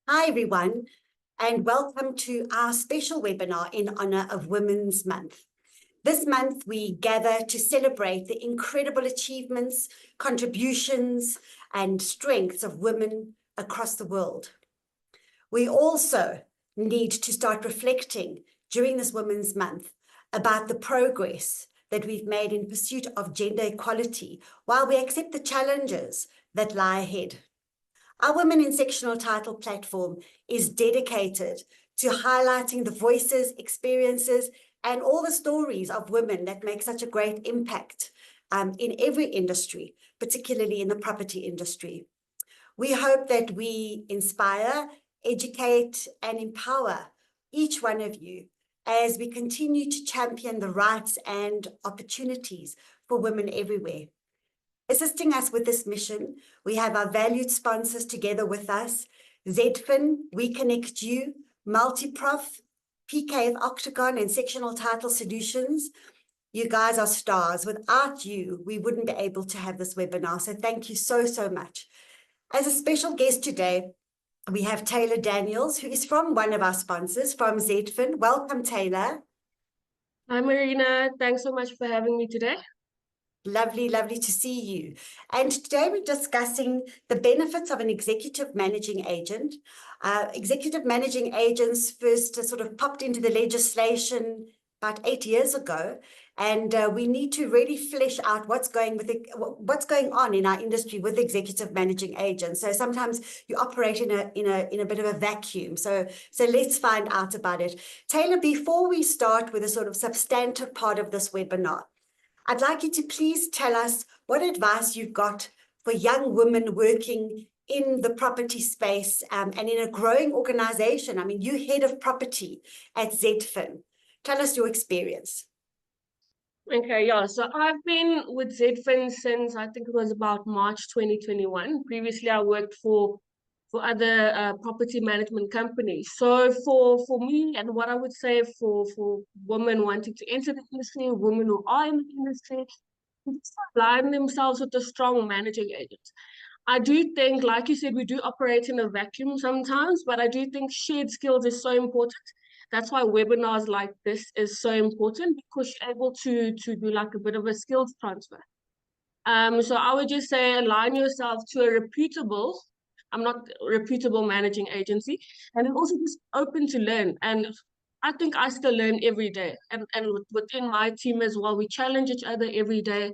Hi, everyone, and welcome to our special webinar in honor of Women's Month. This month, we gather to celebrate the incredible achievements, contributions, and strengths of women across the world. We also need to start reflecting during this Women's Month about the progress that we've made in pursuit of gender equality while we accept the challenges that lie ahead. Our Women in Sectional Title platform is dedicated to highlighting the voices, experiences, and all the stories of women that make such a great impact in every industry, particularly in the property industry. We hope that we inspire, educate, and empower each one of you as we continue to champion the rights and opportunities for women everywhere. Assisting us with this mission, we have our valued sponsors together with us, ZDFin, We Connect You, Multiprof, PK of Octagon, and Sectional Title Solutions. You guys are stars. Without you, we wouldn't be able to have this webinar, so thank you so, so much. As a special guest today, we have Taylor Daniels, who is from one of our sponsors, from ZDFin. Welcome, Taylor. Hi, Marina. Thanks so much for having me today. Lovely, lovely to see you. And today we're discussing the benefits of an executive managing agent. Executive managing agents first sort of popped into the legislation about 8 years ago, and we need to really flesh out what's going on in our industry with executive managing agents. So sometimes you operate in a bit of a vacuum. So let's find out about it. Taylor, before we start with a sort of substantive part of this webinar, I'd like you to please tell us what advice you've got for young women working in the property space and in a growing organization. I mean, you're head of property at ZDFin. Tell us your experience. Okay, yeah. So I've been with ZDFin since I think it was about March 2021. Previously, I worked for other property management companies. So for me, and what I would say for women wanting to enter the industry, women who are in the industry, just align themselves with a strong managing agent. I do think, like you said, we do operate in a vacuum sometimes, but I do think shared skills is so important. That's why webinars like this is so important, because you're able to do like a bit of a skills transfer. So I would just say align yourself to a reputable, I'm not reputable managing agency, and then also just open to learn. And I think I still learn every day. And within my team as well, we challenge each other every day.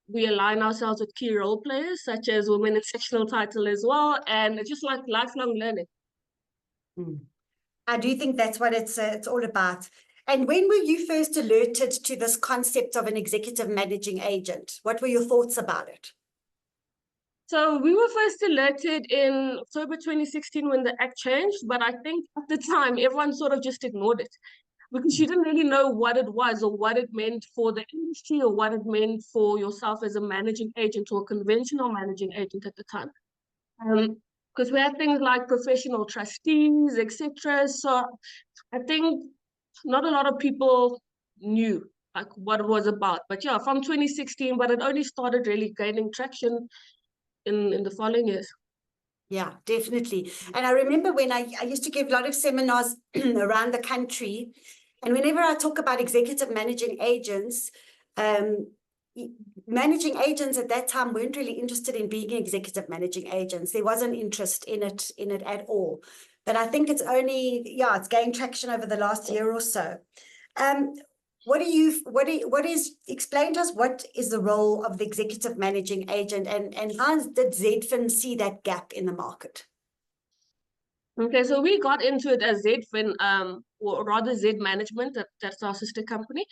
We align ourselves with key role players, such as women in sectional title as well. And it's just like lifelong learning. I do think that's what it's all about. And when were you first alerted to this concept of an executive managing agent? What were your thoughts about it? So we were first alerted in October 2016 when the act changed, but I think at the time, everyone sort of just ignored it because you didn't really know what it was or what it meant for the industry or what it meant for yourself as a managing agent or a conventional managing agent at the time. Because we had things like professional trustees, etc. So I think not a lot of people knew like what it was about. But yeah, from 2016, but it only started really gaining traction in the following years. Yeah, definitely. And I remember when I used to give a lot of seminars around the country, and whenever I talk about executive managing agents, managing agents at that time weren't really interested in being executive managing agents. There wasn't interest in it at all. But I think it's only, yeah, it's gained traction over the last year or so. Explain to us what is the role of the executive managing agent and how did ZDFin see that gap in the market? Okay, so we got into it as ZDFin, or rather Z Management, that's our sister company,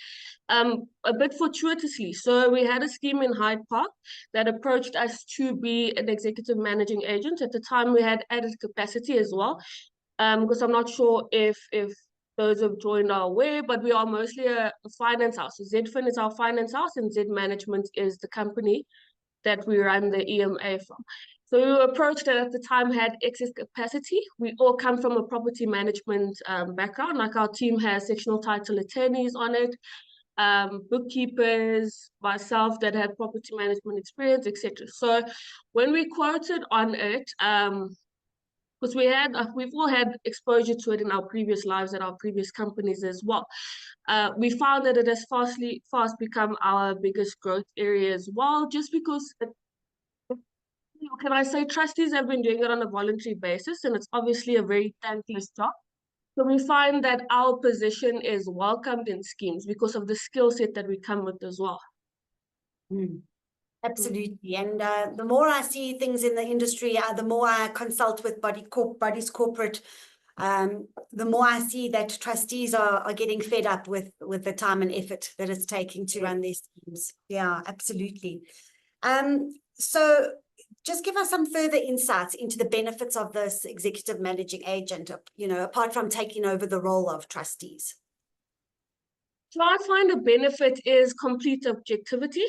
a bit fortuitously. So we had a scheme in Hyde Park that approached us to be an executive managing agent. At the time, we had added capacity as well, because I'm not sure if those who have joined are aware, but we are mostly a finance house. So ZDFin is our finance house and Z Management is the company that we run the EMA from. So we were approached that at the time had excess capacity. We all come from a property management background, like our team has sectional title attorneys on it, bookkeepers, myself that had property management experience, etc. So when we quoted on it, because we've all had exposure to it in our previous lives at our previous companies as well. We found that it has fast become our biggest growth area as well, just because can I say trustees have been doing it on a voluntary basis, and it's obviously a very thankless job. So we find that our position is welcomed in schemes because of the skill set that we come with as well. Absolutely. And the more I see things in the industry, the more I consult with bodies corporate, the more I see that trustees are getting fed up with the time and effort that it's taking to run these schemes. Yeah, absolutely. So just give us some further insights into the benefits of this executive managing agent, apart from taking over the role of trustees. So I find a benefit is complete objectivity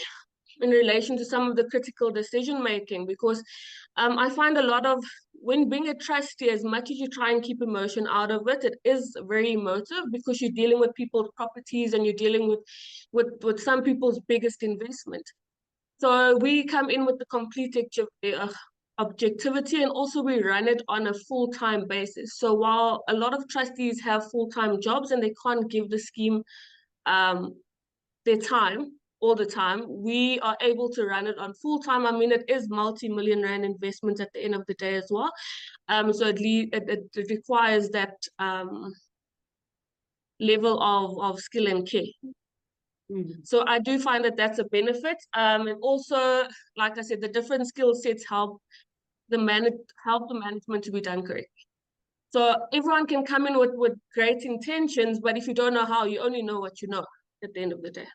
in relation to some of the critical decision making, because I find a lot of, when being a trustee, as much as you try and keep emotion out of it, it is very emotive, because you're dealing with people's properties and you're dealing with some people's biggest investment. So we come in with the complete objectivity, and also we run it on a full-time basis. So while a lot of trustees have full-time jobs and they can't give the scheme their time all the time, we are able to run it on full-time. I mean, it is multi-million rand investment at the end of the day as well. So it requires that level of skill and care. So I do find that that's a benefit. And also, like I said, the different skill sets help the management to be done correctly. So everyone can come in with great intentions, but if you don't know how, you only know what you know at the end of the day.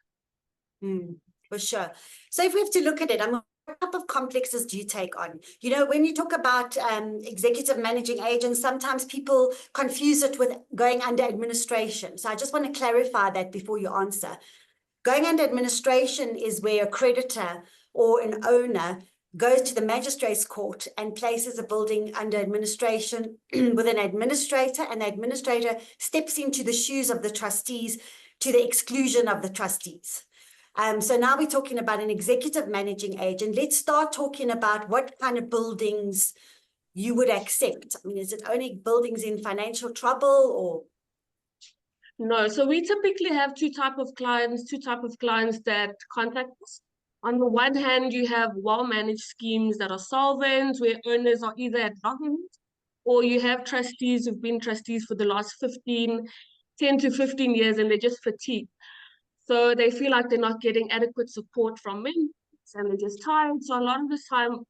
For sure. So if we have to look at it, what type of complexes do you take on? When you talk about executive managing agents, sometimes people confuse it with going under administration. So I just want to clarify that before you answer. Going under administration is where a creditor or an owner goes to the magistrate's court and places a building under administration with an administrator, and the administrator steps into the shoes of the trustees to the exclusion of the trustees. So now we're talking about an executive managing agent. Let's start talking about what kind of buildings you would accept. I mean, is it only buildings in financial trouble, or? No, so we typically have two types of clients that contact us. On the one hand, you have well-managed schemes that are solvent, where owners are either at loggerheads, or you have trustees who've been trustees for the last 10 to 15 years, and they're just fatigued. So they feel like they're not getting adequate support from me, and they're just tired. So a lot of the time,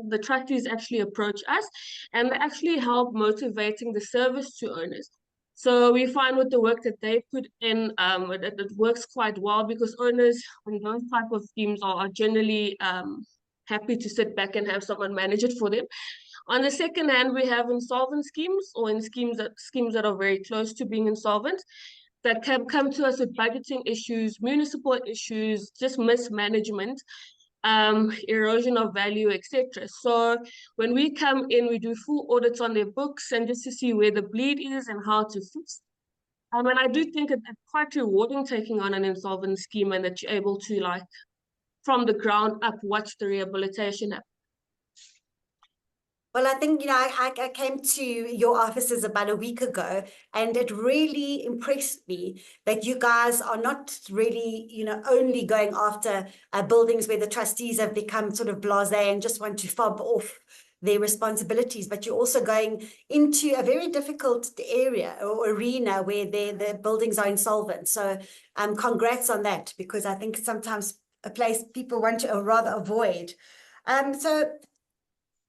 the trustees actually approach us, and they actually help motivating the service to owners. So we find with the work that they put in, it works quite well, because owners on those type of schemes are generally happy to sit back and have someone manage it for them. On the second hand, we have insolvent schemes, or in schemes that are very close to being insolvent, that can come to us with budgeting issues, municipal issues, just mismanagement, erosion of value, etc. So when we come in, we do full audits on their books, and just to see where the bleed is and how to fix. And I do think it's quite rewarding taking on an insolvent scheme, and that you're able to, like, from the ground up, watch the rehabilitation happen. Well, I think, I came to your offices about a week ago, and it really impressed me that you guys are not really, only going after buildings where the trustees have become sort of blasé and just want to fob off their responsibilities, but you're also going into a very difficult area or arena where the buildings are insolvent. So congrats on that, because I think sometimes a place people want to rather avoid. So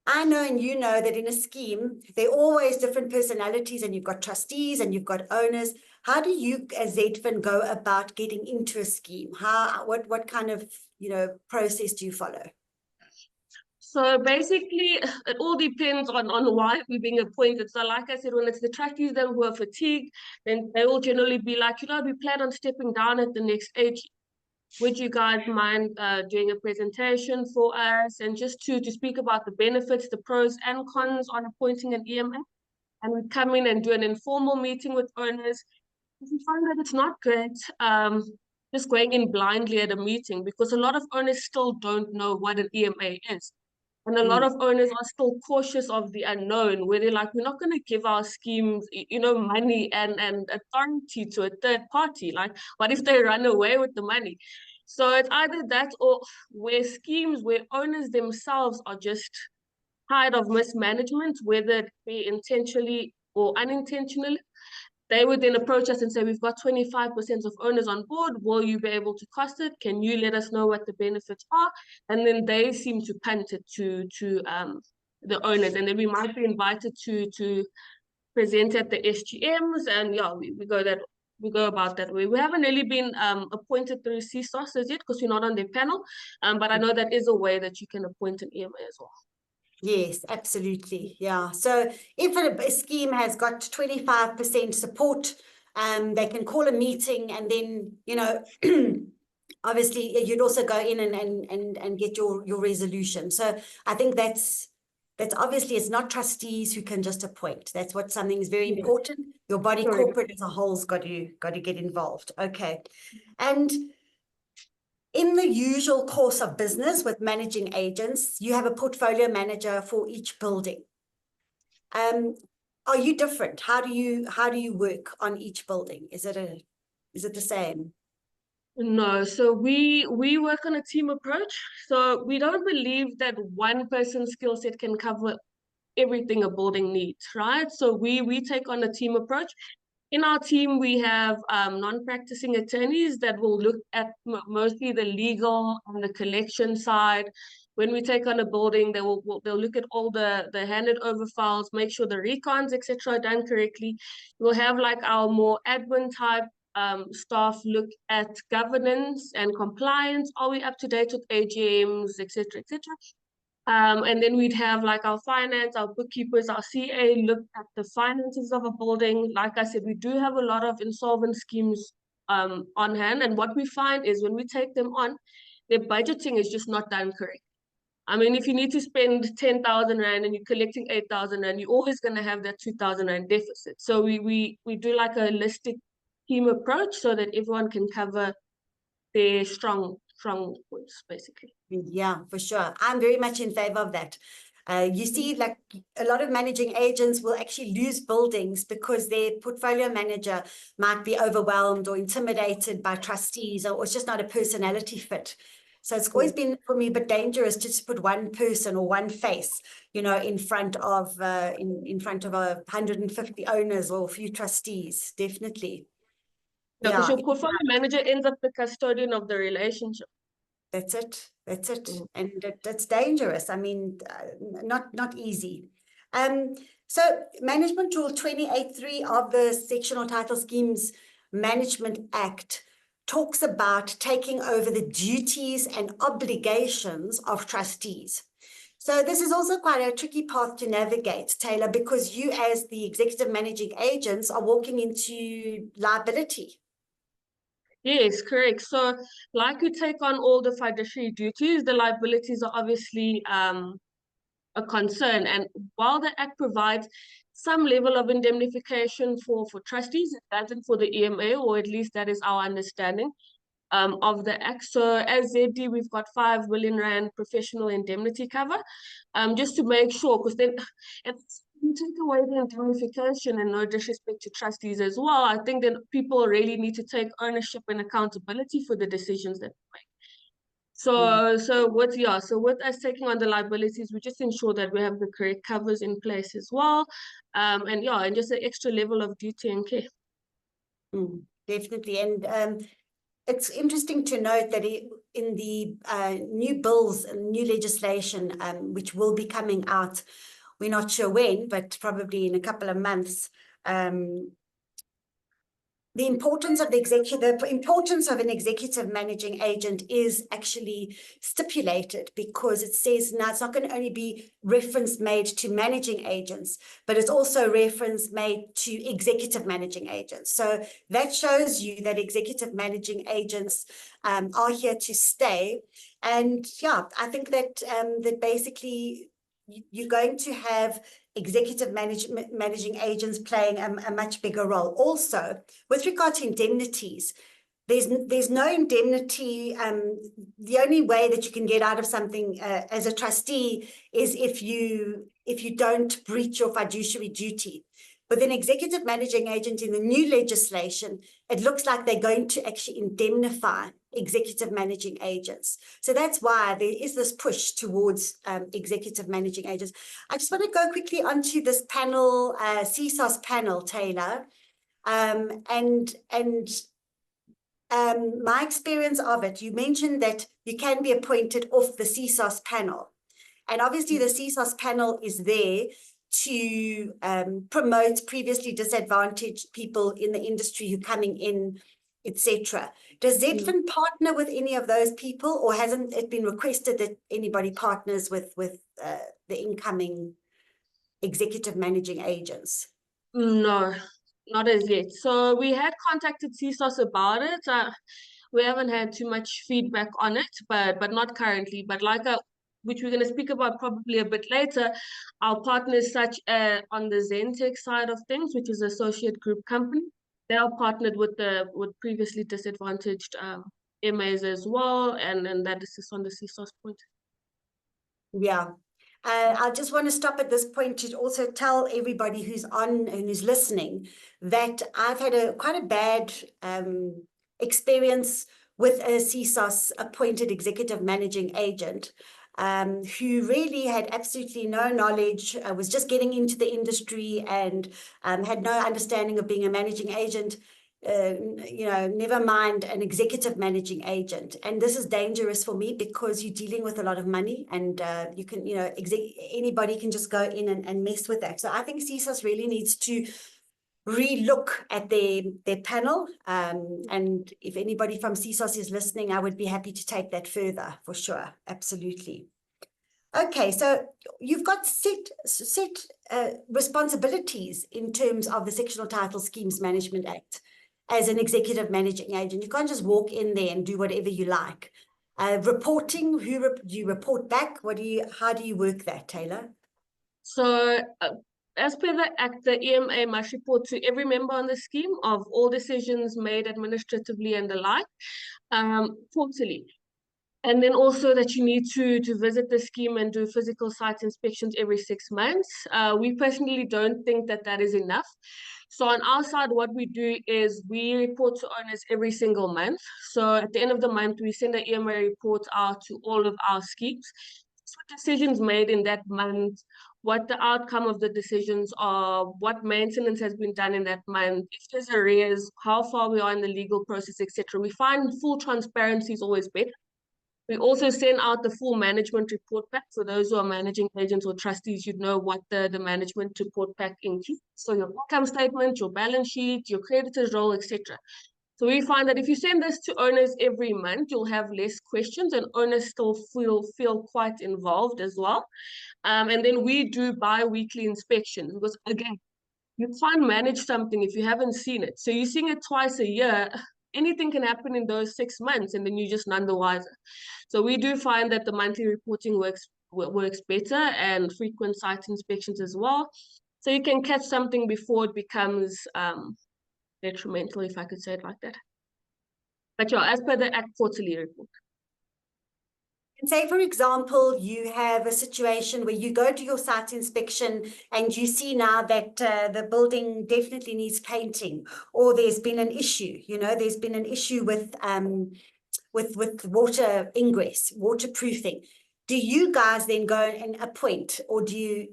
I know, and you know, that in a scheme, there are always different personalities, and you've got trustees and you've got owners. How do you, as ZDFin, go about getting into a scheme? What kind of, process do you follow? So basically, it all depends on why we're being appointed. So like I said, when it's the trustees then who are fatigued, then they will generally be like, we plan on stepping down at the next age. Would you guys mind doing a presentation for us, and just to speak about the benefits, the pros and cons on appointing an EMA? And we come in and do an informal meeting with owners. If you find that it's not great, just going in blindly at a meeting, because a lot of owners still don't know what an EMA is. And a lot of owners are still cautious of the unknown, where they're like, we're not going to give our schemes, money and authority to a third party. Like, what if they run away with the money? So it's either that, or where owners themselves are just tired of mismanagement, whether it be intentionally or unintentionally. They would then approach us and say, we've got 25% of owners on board. Will you be able to cost it? Can you let us know what the benefits are? And then they seem to punt it to the owners. And then we might be invited to present at the SGMs. And yeah, we go about that way. We haven't really been appointed through CSOS yet because we're not on their panel. But I know that is a way that you can appoint an EMA as well. Yes, absolutely. Yeah. So if a scheme has got 25% support, they can call a meeting, and then, obviously you'd also go in and get your resolution. So I think that's obviously, it's not trustees who can just appoint. That's what something is very important. Your body corporate as a whole's got to get involved. Okay. And in the usual course of business with managing agents, you have a portfolio manager for each building. Are you different? How do you work on each building? Is it the same? No, so we work on a team approach. So we don't believe that one person's skill set can cover everything a building needs, right? So we take on a team approach. In our team, we have non-practicing attorneys that will look at mostly the legal and the collection side. When we take on a building, they'll look at all the handed over files, make sure the recons, etc., are done correctly. We'll have like our more admin type staff look at governance and compliance. Are we up to date with AGMs, etc., etc.? And then we'd have like our finance, our bookkeepers, our CA look at the finances of a building. Like I said, we do have a lot of insolvent schemes on hand. And what we find is when we take them on, their budgeting is just not done correct. I mean, if you need to spend 10,000 Rand and you're collecting 8,000 Rand, you're always going to have that 2,000 Rand deficit. So we do like a holistic team approach so that everyone can cover their strong points, basically. Yeah, for sure. I'm very much in favor of that. You see, like a lot of managing agents will actually lose buildings because their portfolio manager might be overwhelmed or intimidated by trustees, or it's just not a personality fit. So it's always been for me a bit dangerous to just put one person or one face, in front of 150 owners or a few trustees. Definitely. Yeah, because your portfolio manager ends up the custodian of the relationship. That's it. And that's dangerous. I mean, not easy. So Management Rule 28.3 of the Sectional Title Schemes Management Act talks about taking over the duties and obligations of trustees. So this is also quite a tricky path to navigate, Taylor, because you as the executive managing agents are walking into liability. Yes, correct. So like you take on all the fiduciary duties, the liabilities are obviously a concern. And while the Act provides some level of indemnification for trustees, it doesn't for the EMA, or at least that is our understanding of the Act. So as ZD, we've got 5 million Rand professional indemnity cover, just to make sure, because then it's you take away the indemnification, and no disrespect to trustees as well, I think that people really need to take ownership and accountability for the decisions that they make. So with us taking on the liabilities, we just ensure that we have the correct covers in place as well, and just an extra level of duty and care. Definitely, and it's interesting to note that in the new bills and new legislation, which will be coming out, we're not sure when, but probably in a couple of months, the importance of an executive managing agent is actually stipulated, because it says now it's not going to only be reference made to managing agents, but it's also reference made to executive managing agents. So that shows you that executive managing agents are here to stay. And yeah, I think that that basically you're going to have executive managing agents playing a much bigger role. Also, with regard to indemnities, there's no indemnity. The only way that you can get out of something as a trustee is if you don't breach your fiduciary duty. With an executive managing agent in the new legislation, it looks like they're going to actually indemnify executive managing agents. So that's why there is this push towards executive managing agents. I just want to go quickly onto this panel, CSOS panel, Taylor, my experience of it. You mentioned that you can be appointed off the CSOS panel. And obviously the CSOS panel is there to promote previously disadvantaged people in the industry who are coming in, etc. Does ZDFin partner with any of those people, or hasn't it been requested that anybody partners with the incoming executive managing agents? No, not as yet. So we had contacted CSOS about it. We haven't had too much feedback on it, but not currently. But which we're going to speak about probably a bit later, our partners such on the Zentech side of things, which is an associate group company, they are partnered with previously disadvantaged EMAs as well, and that is just on the CSOS point. Yeah. I just want to stop at this point to also tell everybody who's on and who's listening that I've had quite a bad experience with a CSOS appointed executive managing agent who really had absolutely no knowledge, was just getting into the industry and had no understanding of being a managing agent. Never mind an executive managing agent. And this is dangerous for me because you're dealing with a lot of money, and you can, anybody can just go in and mess with that. So I think CSOS really needs to re-look at their panel. And if anybody from CSOS is listening, I would be happy to take that further for sure. Absolutely. Okay, so you've got set responsibilities in terms of the Sectional Title Schemes Management Act. As an executive managing agent, you can't just walk in there and do whatever you like. Reporting, do you report back? How do you work that, Taylor? So as per the Act, the EMA must report to every member on the scheme of all decisions made administratively and the like, quarterly. And then also that you need to visit the scheme and do physical site inspections every 6 months. We personally don't think that is enough. So on our side, what we do is we report to owners every single month. So at the end of the month, we send an EMA report out to all of our schemes. What decisions made in that month, what the outcome of the decisions are, what maintenance has been done in that month, if there's arrears, how far we are in the legal process, etc. We find full transparency is always better. We also send out the full management report pack. For those who are managing agents or trustees, you'd know what the management report pack includes. So your income statement, your balance sheet, your creditor's roll, etc. So we find that if you send this to owners every month, you'll have less questions and owners still feel quite involved as well. And then we do bi-weekly inspections because, again, you can't manage something if you haven't seen it. So you're seeing it twice a year. Anything can happen in those 6 months, and then you're just none the wiser. So we do find that the monthly reporting works better, and frequent site inspections as well. So you can catch something before it becomes detrimental, if I could say it like that. But yeah, as per the Act, quarterly report. And say, for example, you have a situation where you go to your site inspection and you see now that the building definitely needs painting, or there's been an issue, there's been an issue with water ingress, waterproofing. Do you guys then go and appoint, or do you,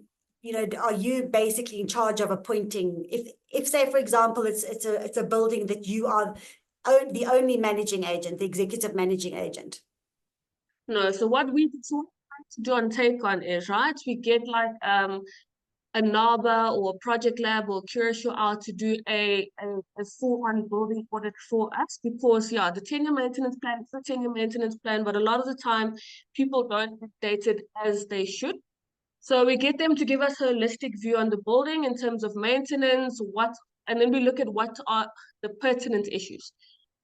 are you basically in charge of appointing? If say, for example, it's a building that you are the only managing agent, the executive managing agent. No, so what we do on Take On is, right, we get like a NABA or a project lab or curator out to do a full-on building audit for us, because yeah, the 10-year maintenance plan is a 10-year maintenance plan, but a lot of the time people don't update it as they should. So we get them to give us a holistic view on the building in terms of maintenance, and then we look at what are the pertinent issues.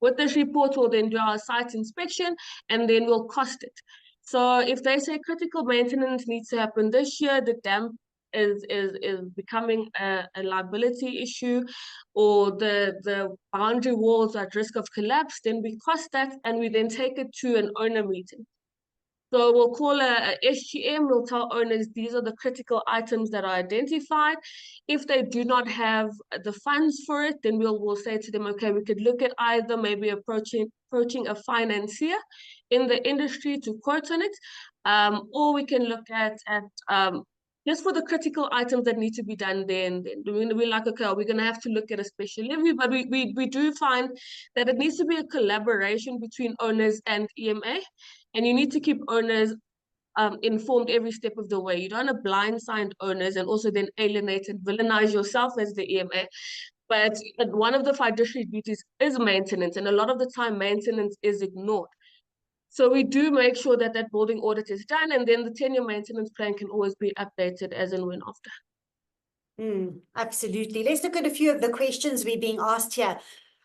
With this report, we'll then do our site inspection, and then we'll cost it. So if they say critical maintenance needs to happen this year, the damp is becoming a liability issue, or the boundary walls are at risk of collapse, then we cost that and we then take it to an owner meeting. So we'll call a SGM, we'll tell owners these are the critical items that are identified. If they do not have the funds for it, then we'll say to them, okay, we could look at either maybe approaching a financier in the industry to quote on it, or we can look at just for the critical items that need to be done there and then. We're like, okay, we're going to have to look at a special levy, but we do find that it needs to be a collaboration between owners and EMA, and you need to keep owners informed every step of the way. You don't want to blindside owners and also then alienate and villainize yourself as the EMA. But one of the fiduciary duties is maintenance, and a lot of the time maintenance is ignored. So we do make sure that that building audit is done, and then the 10-year maintenance plan can always be updated as and when after. Absolutely. Let's look at a few of the questions we're being asked here.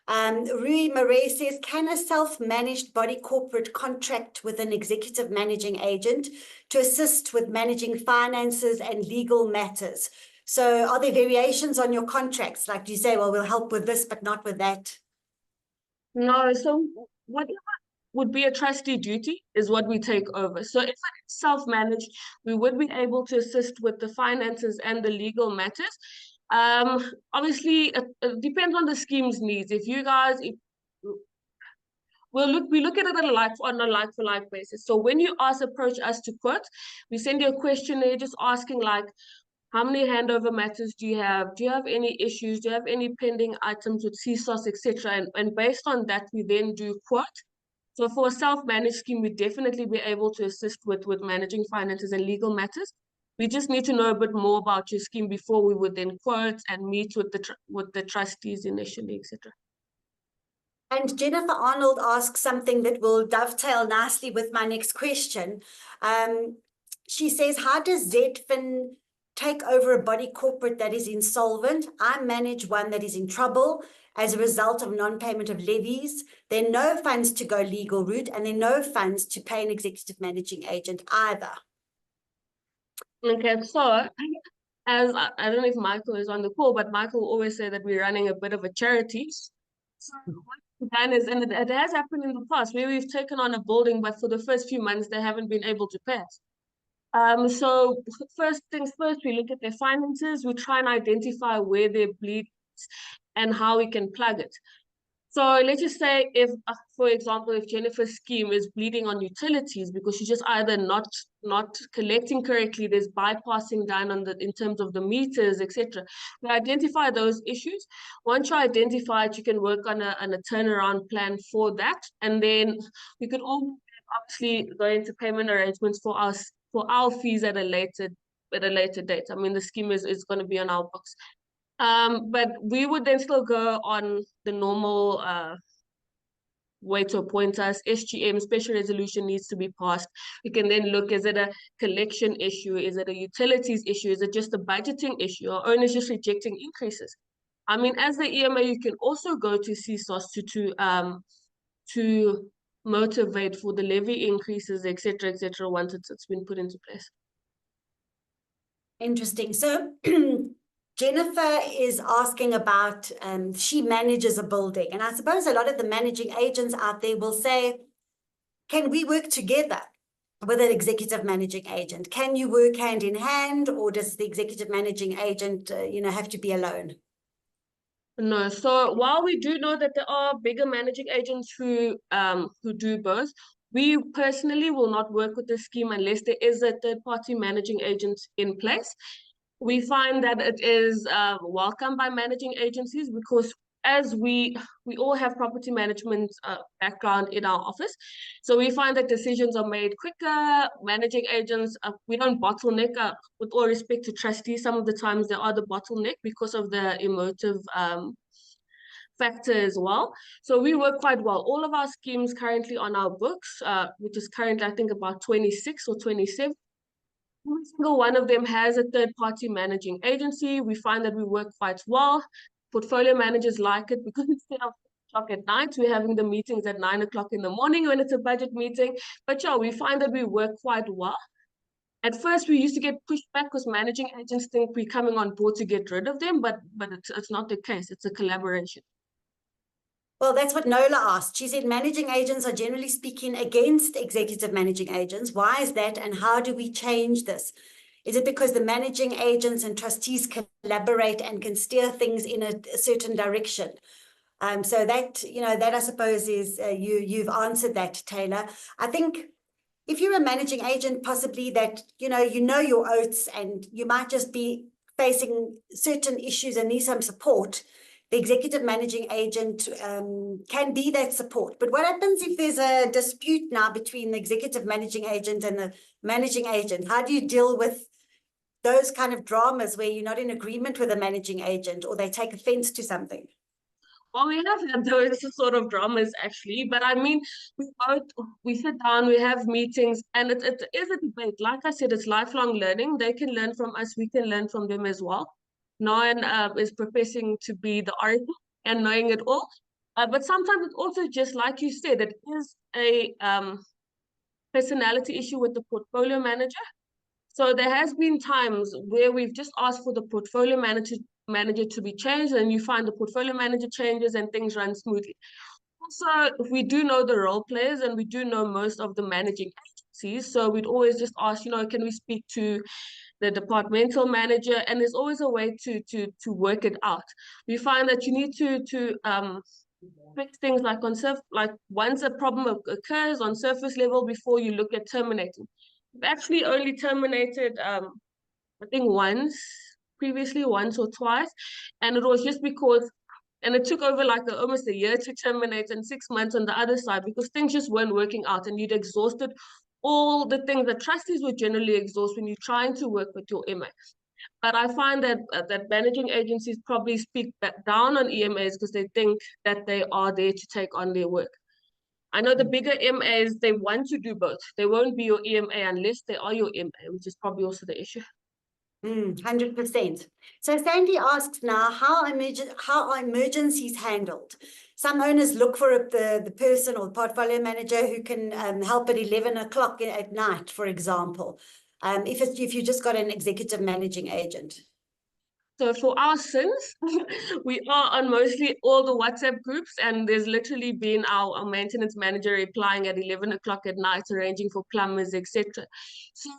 Rui Marais says, can a self-managed body corporate contract with an executive managing agent to assist with managing finances and legal matters? So are there variations on your contracts? Like, do you say, well, we'll help with this, but not with that? No, so whatever would be a trustee duty is what we take over. So if it's self-managed, we would be able to assist with the finances and the legal matters. Obviously, it depends on the scheme's needs. If you guys, we look at it on a like-for-like basis. So when you approach us to quote, we send you a questionnaire just asking like, how many handover matters do you have? Do you have any issues? Do you have any pending items with CSOS, etc.? And based on that, we then do quote. So for a self-managed scheme, we'd definitely be able to assist with managing finances and legal matters. We just need to know a bit more about your scheme before we would then quote and meet with the trustees initially, etc. And Jennifer Arnold asks something that will dovetail nicely with my next question. She says, how does ZDFin take over a body corporate that is insolvent? I manage one that is in trouble as a result of non-payment of levies. There are no funds to go legal route, and there are no funds to pay an executive managing agent either. Okay, so as I don't know if Michael is on the call, but Michael will always say that we're running a bit of a charity. So what we've done is, and it has happened in the past, where we've taken on a building, but for the first few months, they haven't been able to pay us. So first things first, we look at their finances, we try and identify where their bleed is and how we can plug it. So let's just say if, for example, if Jennifer's scheme is bleeding on utilities because she's just either not collecting correctly, there's bypassing down on in terms of the meters, etc. We identify those issues. Once you identify it, you can work on a turnaround plan for that, and then we could all obviously go into payment arrangements for our fees at a later date. I mean, the scheme is going to be on our books. But we would then still go on the normal way to appoint us. SGM, special resolution, needs to be passed. We can then look, is it a collection issue? Is it a utilities issue? Is it just a budgeting issue? Or owners just rejecting increases? I mean, as the EMA, you can also go to CSOS to motivate for the levy increases, etc., once it's been put into place. Interesting. So Jennifer is asking about, she manages a building, and I suppose a lot of the managing agents out there will say, can we work together with an executive managing agent? Can you work hand in hand, or does the executive managing agent, have to be alone? No. So while we do know that there are bigger managing agents who do both, we personally will not work with the scheme unless there is a third-party managing agent in place. We find that it is welcome by managing agencies because as we all have property management background in our office, so we find that decisions are made quicker. Managing agents, we don't bottleneck. With all respect to trustees, some of the times they are the bottleneck because of the emotive factor as well. So we work quite well. All of our schemes currently on our books, which is currently I think about 26 or 27. Every single one of them has a third-party managing agency. We find that we work quite well. Portfolio managers like it because instead of 8 o'clock at night, we're having the meetings at 9 o'clock in the morning when it's a budget meeting. But yeah, we find that we work quite well. At first, we used to get pushed back because managing agents think we're coming on board to get rid of them, but it's not the case. It's a collaboration. Well, that's what Nola asked. She said managing agents are generally speaking against executive managing agents. Why is that, and how do we change this? Is it because the managing agents and trustees collaborate and can steer things in a certain direction? So that, that I suppose is, you've answered that, Taylor. I think if you're a managing agent, possibly that, you know your oaths, and you might just be facing certain issues and need some support, the executive managing agent can be that support. But what happens if there's a dispute now between the executive managing agent and the managing agent? How do you deal with those kind of dramas where you're not in agreement with the managing agent, or they take offense to something? Well, we have had those sort of dramas actually, but I mean, we sit down, we have meetings, and it is a debate. Like I said, it's lifelong learning. They can learn from us, we can learn from them as well. No one is professing to be the oracle and knowing it all. But sometimes it's also just like you said, it is a personality issue with the portfolio manager. So there has been times where we've just asked for the portfolio manager to be changed, and you find the portfolio manager changes and things run smoothly. Also, we do know the role players and we do know most of the managing agencies. So we'd always just ask, can we speak to the departmental manager? And there's always a way to work it out. We find that you need to fix things like once a problem occurs on surface level before you look at terminating. We've actually only terminated, I think previously once or twice, and it was just because, and it took over almost a year to terminate and 6 months on the other side because things just weren't working out, and you'd exhausted all the things that trustees would generally exhaust when you're trying to work with your EMA. But I find that that managing agencies probably speak back down on EMAs because they think that they are there to take on their work. I know the bigger EMAs, they want to do both. They won't be your EMA unless they are your EMA, which is probably also the issue. 100%. So Sandy asks now, how are emergencies handled? Some owners look for the person or the portfolio manager who can help at 11 o'clock at night, for example, if you just got an executive managing agent. So for our sins, we are on mostly all the WhatsApp groups, and there's literally been our maintenance manager replying at 11 o'clock at night, arranging for plumbers, etc. So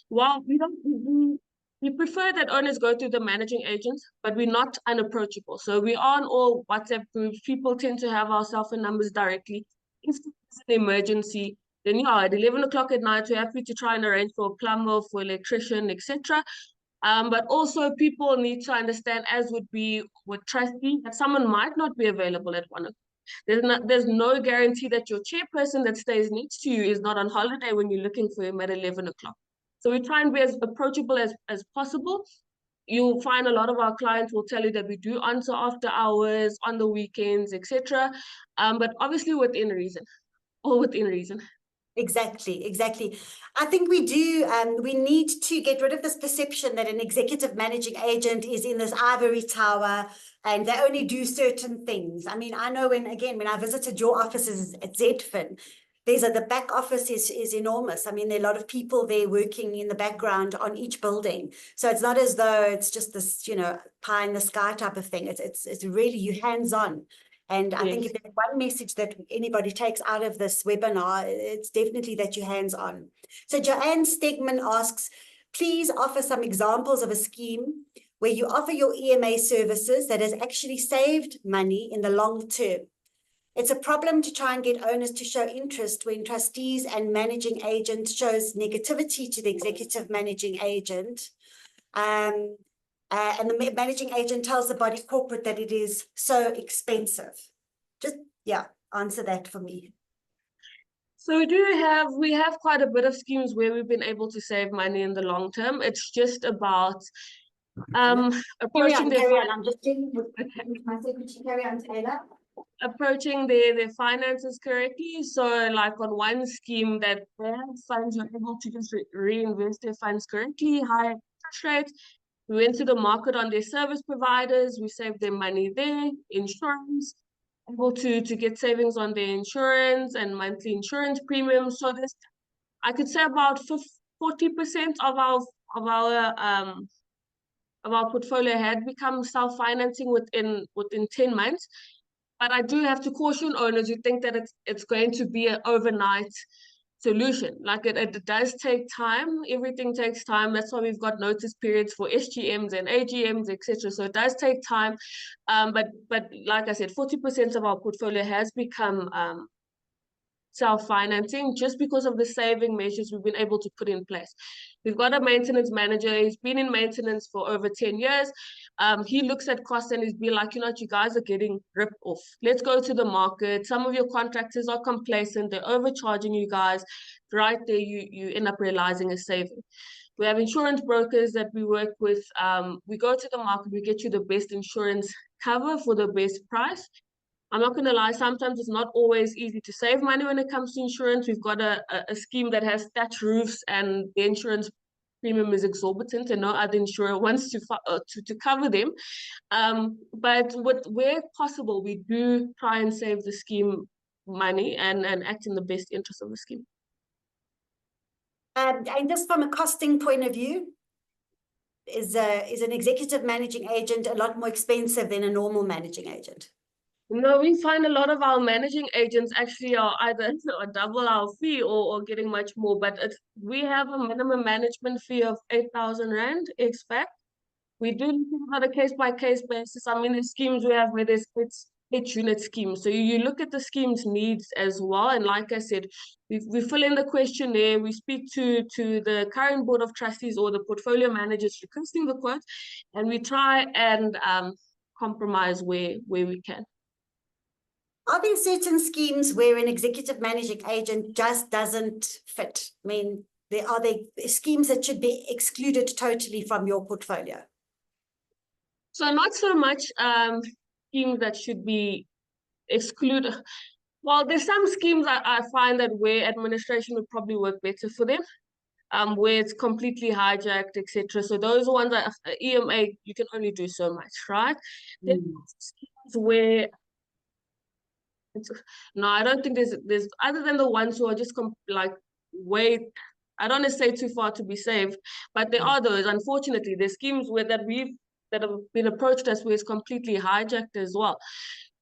while we prefer that owners go through the managing agent, but we're not unapproachable. So we are on all WhatsApp groups. People tend to have our cell phone numbers directly. If there's an emergency, then at 11 o'clock at night, we're happy to try and arrange for a plumber, for electrician, etc. But also people need to understand, as would be with trustee, that someone might not be available at 1 o'clock. There's no guarantee that your chairperson that stays next to you is not on holiday when you're looking for him at 11 o'clock. So we try and be as approachable as possible. You'll find a lot of our clients will tell you that we do answer after hours, on the weekends, etc. But obviously within reason, all within reason. Exactly. I think we need to get rid of this perception that an executive managing agent is in this ivory tower and they only do certain things. I mean, I know when I visited your offices at ZDFin, the back office is enormous. I mean, there are a lot of people there working in the background on each building. So it's not as though it's just this, pie in the sky type of thing. It's really you hands-on. And I think if there's one message that anybody takes out of this webinar, it's definitely that you're hands-on. So Joanne Stegman asks, please offer some examples of a scheme where you offer your EMA services that has actually saved money in the long term. It's a problem to try and get owners to show interest when trustees and managing agent shows negativity to the executive managing agent. And the managing agent tells the body corporate that it is so expensive. Just, answer that for me. So we have quite a bit of schemes where we've been able to save money in the long term. It's just about approaching carry on. I'm just checking with my secretary. Carry on, Taylor. Approaching their finances correctly. So like on one scheme that they have funds, you're able to just reinvest their funds correctly, high interest rates. We went to the market on their service providers. We saved them money there. Insurance, able to get savings on their insurance and monthly insurance premiums. So I could say about 40% of our portfolio had become self-financing within 10 months. But I do have to caution owners who think that it's going to be an overnight solution. Like it does take time. Everything takes time. That's why we've got notice periods for SGMs and AGMs, etc. So it does take time. But like I said, 40% of our portfolio has become self-financing just because of the saving measures we've been able to put in place. We've got a maintenance manager. He's been in maintenance for over 10 years. He looks at costs and he's been like, you know what, you guys are getting ripped off. Let's go to the market. Some of your contractors are complacent. They're overcharging you guys. Right there, you end up realizing a saving. We have insurance brokers that we work with. We go to the market. We get you the best insurance cover for the best price. I'm not going to lie, sometimes it's not always easy to save money when it comes to insurance. We've got a scheme that has thatch roofs and the insurance premium is exorbitant and no other insurer wants to cover them. But where possible, we do try and save the scheme money and act in the best interest of the scheme. And just from a costing point of view, is an executive managing agent a lot more expensive than a normal managing agent? No, we find a lot of our managing agents actually are either double our fee or getting much more. But we have a minimum management fee of 8,000 Rand, expect. We do look at a case-by-case basis. I mean, the schemes we have where there's each unit schemes. So you look at the scheme's needs as well. And like I said, we fill in the questionnaire, we speak to the current board of trustees or the portfolio managers requesting the quote, and we try and compromise where we can. Are there certain schemes where an executive managing agent just doesn't fit? I mean, are there schemes that should be excluded totally from your portfolio? So not so much schemes that should be excluded. Well, there's some schemes I find that where administration would probably work better for them, where it's completely hijacked, etc. So those ones are EMA, you can only do so much, right? There's schemes where no, I don't think there's other than the ones who are just like wait. I don't want to say too far to be saved, but there are those. Unfortunately, there's schemes that have been approached us where it's completely hijacked as well.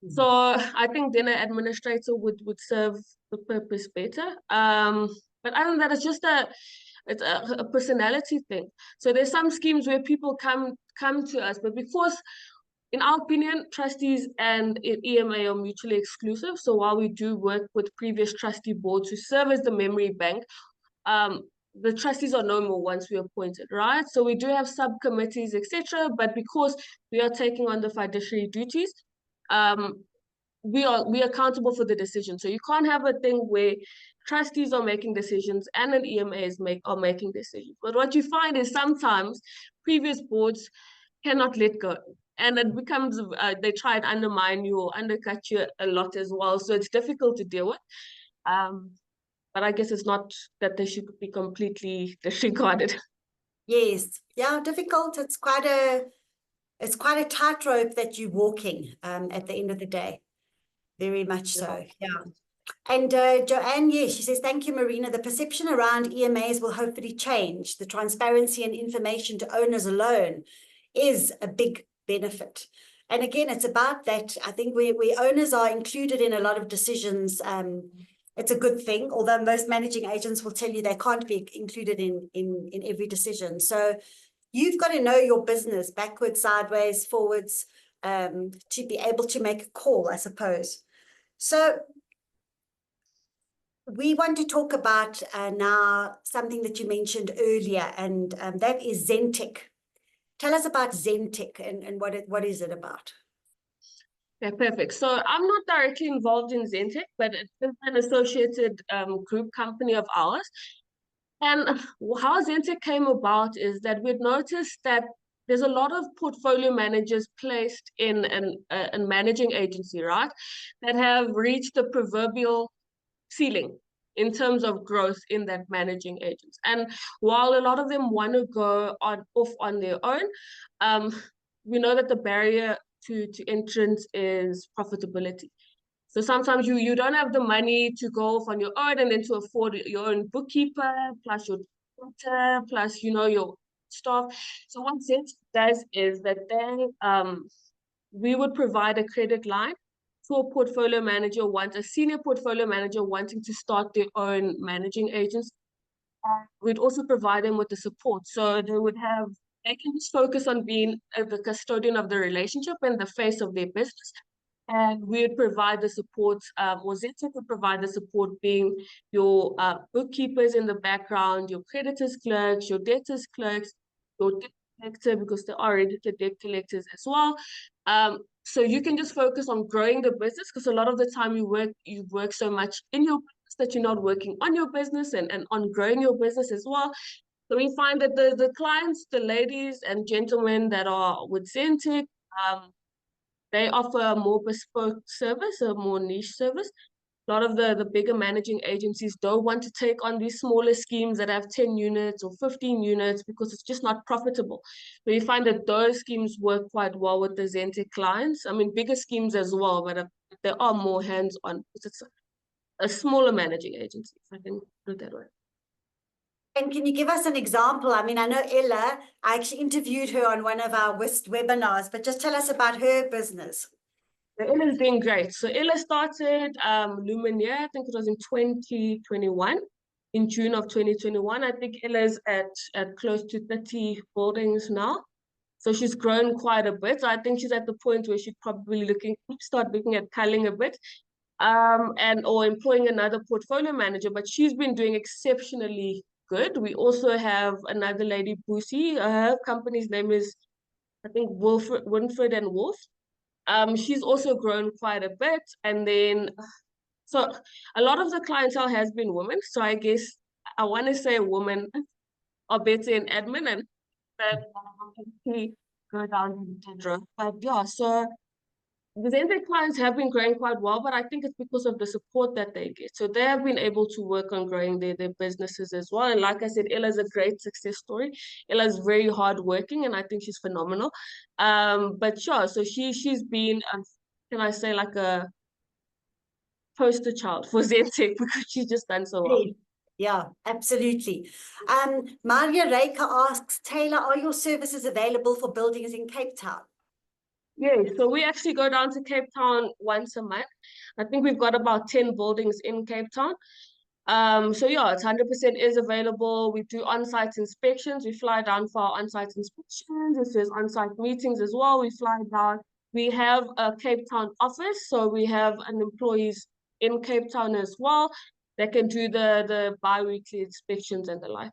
So I think then an administrator would serve the purpose better. But other than that, it's just it's a personality thing. So there's some schemes where people come to us, but because in our opinion, trustees and EMA are mutually exclusive. So while we do work with previous trustee boards who serve as the memory bank, the trustees are no more once we appointed, right? So we do have subcommittees, etc. But because we are taking on the fiduciary duties, we are accountable for the decision. So you can't have a thing where trustees are making decisions and an EMA are making decisions. But what you find is sometimes previous boards cannot let go. And it becomes, they try and undermine you or undercut you a lot as well. So it's difficult to deal with. But I guess it's not that they should be completely disregarded. Yes. Yeah, difficult. It's quite a tightrope that you're walking at the end of the day. Very much so. Yeah. And Joanne, yes, she says, thank you, Marina. The perception around EMAs will hopefully change. The transparency and information to owners alone is a big benefit. And again, it's about that. I think where owners are included in a lot of decisions, it's a good thing, although most managing agents will tell you they can't be included in every decision. So you've got to know your business backwards, sideways, forwards, to be able to make a call, I suppose. So we want to talk about now something that you mentioned earlier, and that is Zentech. Tell us about Zentech and what is it about? Okay, perfect. So I'm not directly involved in Zentech, but it's an associated group company of ours. And how Zentech came about is that we'd noticed that there's a lot of portfolio managers placed in a managing agency, right, that have reached the proverbial ceiling in terms of growth in that managing agents. And while a lot of them want to go off on their own, we know that the barrier to entrance is profitability. So sometimes you don't have the money to go off on your own and then to afford your own bookkeeper plus your plus, your staff. So what Zentech does is that we would provide a credit line to a portfolio manager, a senior portfolio manager wanting to start their own managing agency. We'd also provide them with the support. So they can just focus on being the custodian of the relationship and the face of their business. And we would provide the support, or Zentech would provide the support, being your bookkeepers in the background, your creditors clerks, your debtors clerks, your debt collector, because there are registered debt collectors as well. So you can just focus on growing the business, because a lot of the time you work so much in your business that you're not working on your business and on growing your business as well. So we find that the clients, the ladies and gentlemen that are with Zentech, they offer a more bespoke service, a more niche service. A lot of the bigger managing agencies don't want to take on these smaller schemes that have 10 units or 15 units because it's just not profitable. So you find that those schemes work quite well with the Zentech clients. I mean, bigger schemes as well, but there are more hands-on. It's a smaller managing agency, if I can put it that way. And can you give us an example? I mean, I know Ella, I actually interviewed her on one of our WIST webinars, but just tell us about her business. So Ella's doing great. So Ella started Lumineer, I think it was in 2021, in June of 2021. I think Ella's at close to 30 buildings now. So she's grown quite a bit. I think she's at the point where she's probably start looking at culling a bit, or employing another portfolio manager, but she's been doing exceptionally good. We also have another lady, Boosie. Her company's name is, I think, Winfred and Wolf. She's also grown quite a bit. And then, so a lot of the clientele has been women. So I guess I want to say women are better in admin, and that go down the road. But yeah, so the Zentech clients have been growing quite well, but I think it's because of the support that they get. So they have been able to work on growing their businesses as well. And like I said, Ella's a great success story. Ella's very hardworking, and I think she's phenomenal. But sure, so she's been, can I say, like a poster child for Zentech, because she's just done so well. Yeah, absolutely. Maria Reika asks, Taylor, are your services available for buildings in Cape Town? Yeah, so we actually go down to Cape Town once a month. I think we've got about 10 buildings in Cape Town. So yeah, it's 100% is available. We do on-site inspections. We fly down for our on-site inspections. If there's on-site meetings as well, we fly down. We have a Cape Town office, so we have an employees in Cape Town as well that can do the bi-weekly inspections and the like.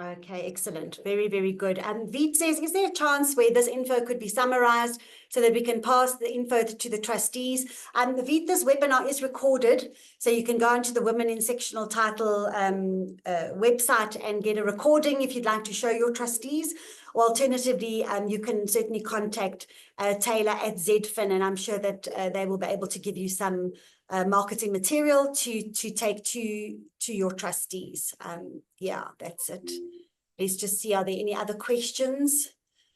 Okay, excellent. Very, very good. Veet says, is there a chance where this info could be summarized so that we can pass the info to the trustees? Veet, this webinar is recorded, so you can go onto the Women in Sectional Title website and get a recording if you'd like to show your trustees. Or alternatively, you can certainly contact Taylor at ZDFin, and I'm sure that they will be able to give you some marketing material to take to your trustees. Yeah, that's it. Let's just see, are there any other questions?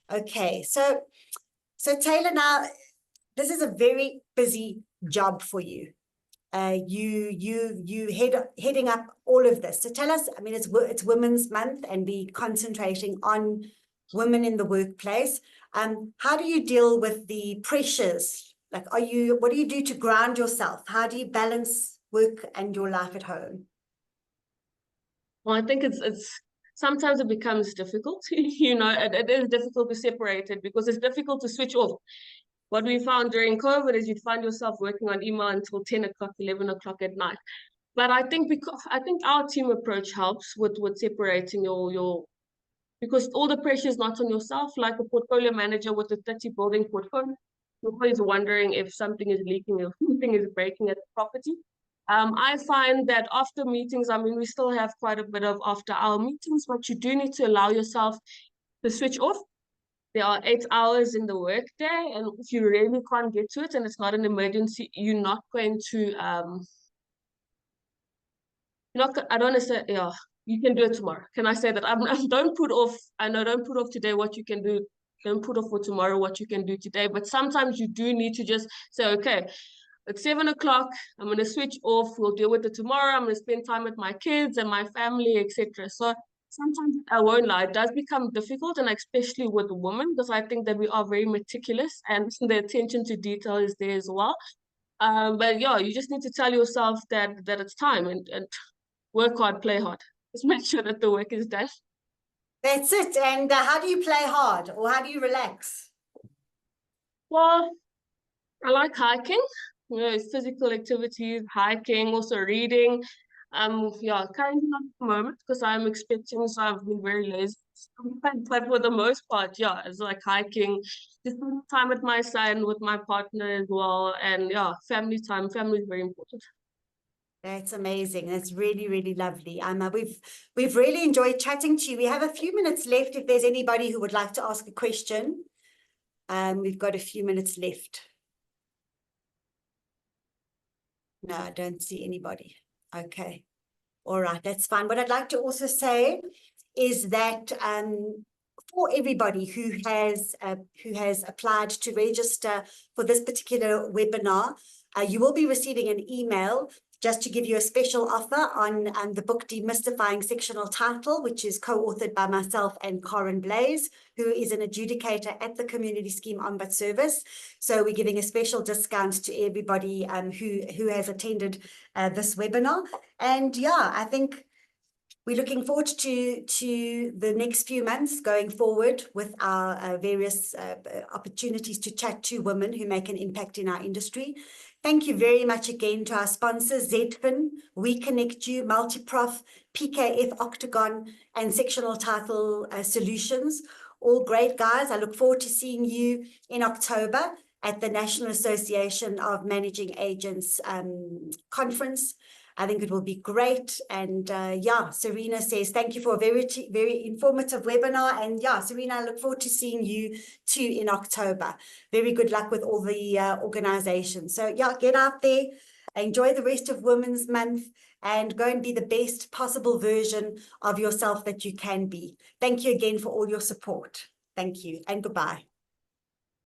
Okay, so Taylor, now this is a very busy job for you. Heading up all of this. So tell us, I mean, it's Women's Month, and we concentrating on women in the workplace. How do you deal with the pressures? Like, what do you do to ground yourself? How do you balance work and your life at home? Well, I think it's sometimes it becomes difficult. It is difficult to separate it, because it's difficult to switch off. What we found during COVID is you'd find yourself working on email until 10 o'clock, 11 o'clock at night. But I think our team approach helps with separating because all the pressure is not on yourself. Like a portfolio manager with a 30 building portfolio, you're always wondering if something is leaking, if something is breaking at the property. I find that after meetings, I mean, we still have quite a bit of after-hour meetings, but you do need to allow yourself to switch off. There are 8 hours in the workday, and if you really can't get to it and it's not an emergency, you're not going to, I don't want to say, yeah, you can do it tomorrow. Can I say that? Don't put off today what you can do. Don't put off for tomorrow what you can do today. But sometimes you do need to just say, okay, At 7 o'clock, I'm going to switch off. We'll deal with it tomorrow. I'm going to spend time with my kids and my family, etc. So sometimes, I won't lie, it does become difficult, and especially with women, because I think that we are very meticulous and the attention to detail is there as well. But yeah, you just need to tell yourself that it's time, and work hard, play hard. Just make sure that the work is done. That's it. And how do you play hard, or how do you relax? Well, I like hiking, physical activities, hiking, also reading. Yeah, currently not at the moment because I'm expecting, so I've been very lazy. But for the most part, yeah, it's like hiking, just spending time with my son, with my partner as well, and yeah, family time. Family is very important. That's amazing. That's really, really lovely. We've really enjoyed chatting to you. We have a few minutes left if there's anybody who would like to ask a question. We've got a few minutes left. No, I don't see anybody. Okay. All right, that's fine. What I'd like to also say is that for everybody who has applied to register for this particular webinar, you will be receiving an email just to give you a special offer on the book Demystifying Sectional Title, which is co-authored by myself and Karen Blaze, who is an adjudicator at the Community Scheme Ombud Service. So we're giving a special discount to everybody who has attended this webinar. And yeah, I think we're looking forward to the next few months going forward with our various opportunities to chat to women who make an impact in our industry. Thank you very much again to our sponsors, ZDFin, We Connect You, Multiprof, PKF Octagon, and Sectional Title Solutions. All great, guys. I look forward to seeing you in October at the National Association of Managing Agents conference. I think it will be great. And yeah, Serena says, thank you for a very, very informative webinar. And yeah, Serena, I look forward to seeing you too in October. Very good luck with all the organizations. So yeah, get out there, enjoy the rest of Women's Month, and go and be the best possible version of yourself that you can be. Thank you again for all your support. Thank you and goodbye.